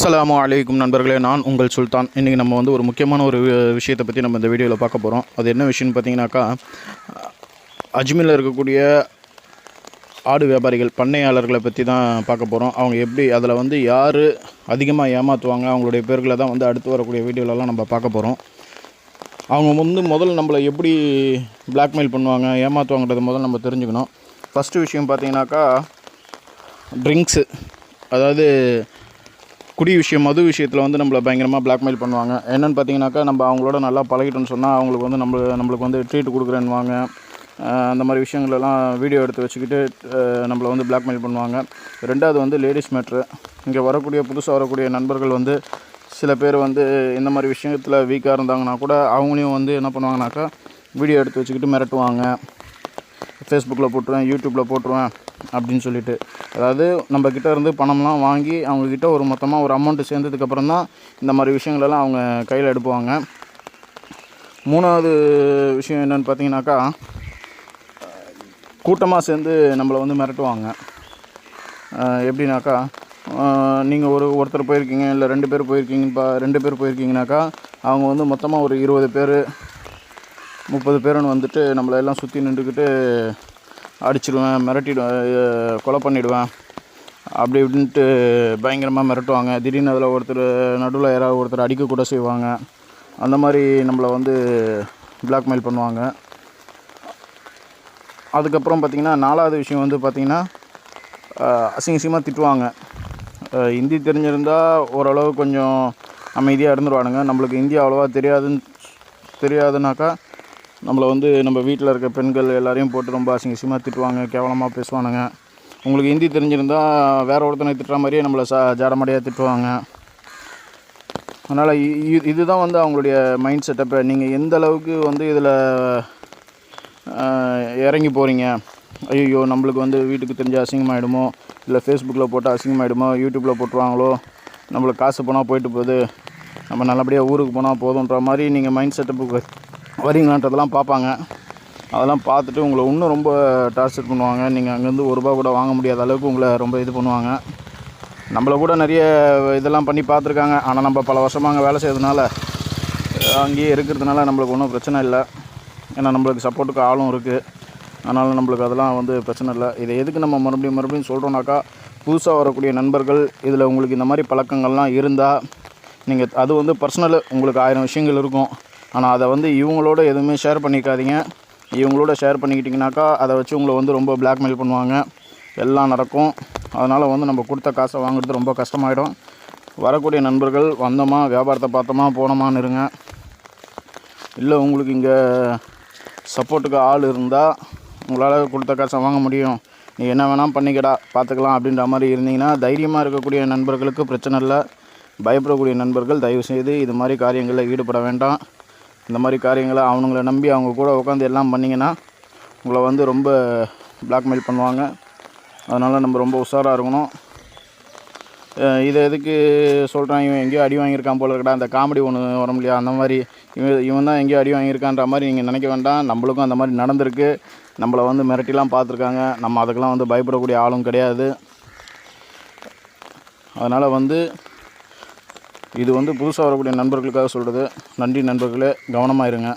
அஸ்ஸலாமு அலைக்கும் நண்பர்களே, நான் உங்கள் சுல்தான். இன்றைக்கி நம்ம வந்து ஒரு முக்கியமான ஒரு விஷயத்தை பற்றி நம்ம இந்த வீடியோவில் பார்க்க போகிறோம். அது என்ன விஷயம்னு பார்த்தீங்கன்னாக்கா, அஜ்மீரில் இருக்கக்கூடிய ஆடு வியாபாரிகள், பண்ணையாளர்களை பற்றி தான் பார்க்க போகிறோம். அவங்க எப்படி அதில் வந்து யார் அதிகமாக ஏமாற்றுவாங்க, அவங்களுடைய பேர்களை தான் வந்து அடுத்து வரக்கூடிய வீடியோலலாம் நம்ம பார்க்க போகிறோம். அவங்க வந்து முதல்ல நம்மளை எப்படி பிளாக்மெயில் பண்ணுவாங்க, ஏமாற்றுவாங்கன்றதை முதல்ல நம்ம தெரிஞ்சுக்கணும். ஃபஸ்ட்டு விஷயம் பார்த்தீங்கன்னாக்கா, ட்ரிங்க்ஸு, அதாவது குடி விஷயம், மது விஷயத்தில் வந்து நம்மளை பயங்கரமாக பிளாக்மெயில் பண்ணுவாங்க. என்னென்னு பார்த்தீங்கன்னாக்கா, நம்ம அவங்களோட நல்லா பழகிட்டோன்னு சொன்னால் அவங்களுக்கு வந்து நம்மளுக்கு வந்து ட்ரீட் கொடுக்குறேன்னுவாங்க. அந்த மாதிரி விஷயங்களெல்லாம் வீடியோ எடுத்து வச்சுக்கிட்டு நம்மளை வந்து பிளாக்மெயில் பண்ணுவாங்க. ரெண்டாவது வந்து லேடிஸ் மேட்ரு. இங்கே புதுசாக வரக்கூடிய நண்பர்கள் வந்து சில பேர் வந்து இந்த மாதிரி விஷயத்தில் வீக்காக இருந்தாங்கன்னா கூட அவங்களையும் வந்து என்ன பண்ணுவாங்கனாக்கா, வீடியோ எடுத்து வச்சுக்கிட்டு மிரட்டுவாங்க. ஃபேஸ்புக்கில் போட்டுருவேன், யூடியூப்பில் போட்டுருவேன் அப்படின்னு சொல்லிட்டு. அதாவது நம்மக்கிட்ட இருந்து பணம்லாம் வாங்கி அவங்கக்கிட்ட மொத்தமாக ஒரு அமௌண்ட்டு சேர்ந்ததுக்கப்புறம் தான் இந்த மாதிரி விஷயங்களெல்லாம் அவங்க கையில் எடுப்புவாங்க. மூணாவது விஷயம் என்னென்னு பார்த்தீங்கன்னாக்கா, கூட்டமாக சேர்ந்து நம்மளை வந்து மிரட்டுவாங்க. எப்படின்னாக்கா, நீங்கள் ஒருத்தர் போயிருக்கீங்க, இல்லை 2 பேர் போயிருக்கீங்கனாக்கா, அவங்க வந்து மொத்தமாக ஒரு 20 பேர் 30 பேருன்னு வந்துட்டு நம்மளை எல்லாம் சுற்றி நின்றுக்கிட்டு அடிச்சிடுவேன், மிரட்டிடுவேன், கொலை பண்ணிவிடுவேன் அப்படி இப்படின்ட்டு பயங்கரமாக மிரட்டுவாங்க. திடீர்னு அதில் நடுவில் யாராவது ஒருத்தர் அடிக்கக்கூட செய்வாங்க. அந்த மாதிரி நம்மளை வந்து பிளாக்மெயில் பண்ணுவாங்க. அதுக்கப்புறம் பார்த்திங்கன்னா, 4வது விஷயம் வந்து பார்த்திங்கன்னா, அசிங்கமாக திட்டுவாங்க. ஹிந்தி தெரிஞ்சிருந்தால் ஓரளவு கொஞ்சம் அமைதியாக இருந்துருவானுங்க. நம்மளுக்கு ஹிந்தி அவ்வளோவா தெரியாதுனாக்கா நம்மளை வந்து நம்ம வீட்டில் இருக்க பெண்கள் எல்லாரையும் போட்டு ரொம்ப அசிங்கமாக திட்டுவாங்க, கேவலமாக பேசுவானுங்க. உங்களுக்கு ஹிந்தி தெரிஞ்சிருந்தால் வேறு ஒருத்தனை திட்டுற மாதிரியே நம்மளை ஜாடமாடியாக திட்டுவாங்க. அதனால் இதுதான் வந்து அவங்களுடைய மைண்ட் செட்டப்பை. நீங்கள் எந்த அளவுக்கு வந்து இதில் இறங்கி போகிறீங்க, ஐயோ நம்மளுக்கு வந்து வீட்டுக்கு தெரிஞ்ச அசிங்கமாகிடுமோ, இல்லை ஃபேஸ்புக்கில் போட்டால் அசிங்கமாகிடுமோ, யூடியூப்பில் போட்டுருவாங்களோ, நம்மளுக்கு காசு போனால் போயிட்டு போகுது, நம்ம நல்லபடியாக ஊருக்கு போனால் போதுன்ற மாதிரி நீங்கள் மைண்ட் செட்டப்புக்கு வரீங்களான்றதெல்லாம் பார்ப்பாங்க. அதெல்லாம் பார்த்துட்டு உங்களை இன்னும் ரொம்ப டார்ச்சர் பண்ணுவாங்க. நீங்கள் அங்கேருந்து ₹1 கூட வாங்க முடியாத அளவுக்கு உங்களை ரொம்ப இது பண்ணுவாங்க. நம்மளை கூட நிறைய இதெல்லாம் பண்ணி பார்த்துருக்காங்க. ஆனால் நம்ம பல வருஷமாக அங்கே வேலை செய்கிறதுனால, அங்கேயே இருக்கிறதுனால நம்மளுக்கு ஒன்றும் பிரச்சனை இல்லை. ஏன்னா நம்மளுக்கு சப்போர்ட்டுக்கு ஆளும் இருக்குது. அதனால் நம்மளுக்கு அதெல்லாம் வந்து பிரச்சனை இல்லை. இதை எதுக்கு நம்ம மறுபடியும் சொல்கிறோன்னாக்கா, புதுசாக வரக்கூடிய நண்பர்கள் இதில் உங்களுக்கு இந்த மாதிரி பழக்கங்கள்லாம் இருந்தால், நீங்கள் அது வந்து பர்சனலு, உங்களுக்கு 1000 விஷயங்கள் இருக்கும். ஆனால் அதை வந்து இவங்களோட எதுவுமே ஷேர் பண்ணிக்காதீங்க. இவங்களோட ஷேர் பண்ணிக்கிட்டிங்கனாக்கா அதை வச்சு உங்களை வந்து ரொம்ப பிளாக்மெயில் பண்ணுவாங்க. எல்லாம் நடக்கும். அதனால் வந்து நம்ம கொடுத்த காசை வாங்குறது ரொம்ப கஷ்டமாயிடும். வரக்கூடிய நண்பர்கள் வந்தோமா, வியாபாரத்தை பார்த்தோமா, போனோமான்னு இருங்க. இல்லை உங்களுக்கு இங்கே சப்போர்ட்டுக்கு ஆள் இருந்தால் உங்களால் கொடுத்த காசை வாங்க முடியும், நீ என்ன வேணால் பண்ணிக்கடா, பார்த்துக்கலாம் அப்படின்ற மாதிரி இருந்தீங்கன்னா, தைரியமாக இருக்கக்கூடிய நண்பர்களுக்கு பிரச்சனை இல்லை. பயப்படக்கூடிய நண்பர்கள் தயவுசெய்து இது மாதிரி காரியங்களில் ஈடுபட வேண்டாம். இந்த மாதிரி காரியங்களை அவனுங்களை நம்பி அவங்க கூட உட்காந்து எல்லாம் பண்ணிங்கன்னா உங்களை வந்து ரொம்ப பிளாக்மெயில் பண்ணுவாங்க. அதனால் நம்ம ரொம்ப உஷாராக இருக்கணும். இதை எதுக்கு சொல்கிறேன், இவன் எங்கேயோ அடி வாங்கியிருக்கான் போல இருக்கடா, அந்த காமெடி ஒன்று வரும் இல்லையா, அந்த மாதிரி இவன் தான் எங்கேயோ அடி வாங்கியிருக்கான்ற மாதிரி நீங்கள் நினைக்க வேண்டாம். நம்மளுக்கும் அந்த மாதிரி நடந்திருக்கு. நம்மளை வந்து மிரட்டிலாம் பார்த்துருக்காங்க. நம்ம அதுக்கெலாம் வந்து பயப்படக்கூடிய ஆளும் கிடையாது. அதனால் வந்து இது வந்து புதுசாக வரக்கூடிய நண்பர்களுக்காக சொல்கிறது. நன்றி நண்பர்களே, கவனமாக இருங்க.